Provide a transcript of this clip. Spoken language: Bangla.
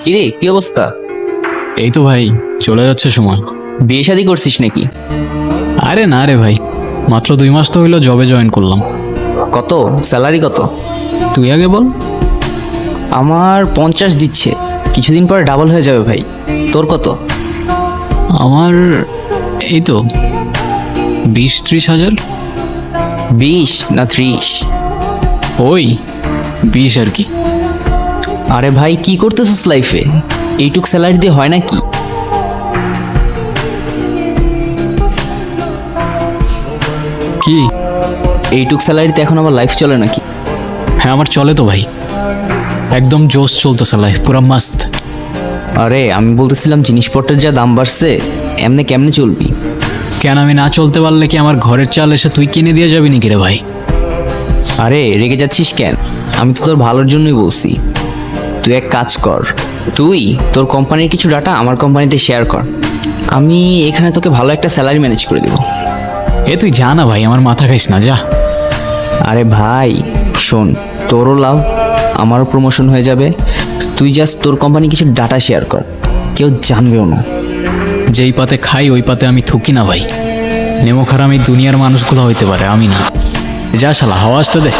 কিরে, কি অবস্থা? এই তো ভাই, চলে যাচ্ছে সময়। বিয়ে শাদী করছিস নাকি? আরে না রে ভাই, মাত্র 2 মাস তো হইলো জবে জয়েন করলাম। কত স্যালারি কত? তুই আগে বল। আমার 50 দিচ্ছে, কিছুদিন পরে ডাবল হয়ে যাবে ভাই। তোর কত? আমার এই তো 20-30 হাজার। 20 না 30? ওই 20 আর কি। আরে ভাই, কি করতেছিস লাইফে? এইটুক স্যালারি দিয়ে হয় নাকি? কি? এইটুক স্যালারিতে এখন আমার লাইফ চলে নাকি? হ্যাঁ আমার চলে তো ভাই, একদম জোশ চলতেছে লাইফ, পুরা মাস্ত। আরে আমি বলতেছিলাম, জিনিসপত্রের যা দাম বাড়ছে, এমনি কেমনে চলবি? কেন, আমি না চলতে পারলে কি আমার ঘরের চাল এসে তুই কিনে দিয়ে যাবি নাকি রে ভাই? আরে রেগে যাচ্ছিস কেন? আমি তো তোর ভালোর জন্যই বলছি। তুই এক কাজ কর, তুই তোর কোম্পানির কিছু ডাটা আমার কোম্পানিতে শেয়ার কর। আমি এখানে তোকে ভালো একটা স্যালারি ম্যানেজ করে দেবো। এ তুই যা না ভাই, আমার মাথা খাইস না, যা। আরে ভাই শোন, তোরও লাভ, আমারও প্রমোশন হয়ে যাবে। তুই জাস্ট তোর কোম্পানি কিছু ডাটা শেয়ার কর, কেউ জানবেও না। যেই পাতে খাই ওই পাতে আমি থুকি না ভাই। নেমো খারাপ এই দুনিয়ার মানুষগুলো হইতে পারে, আমি না। যা শালা, হাওয়া আসতে দে।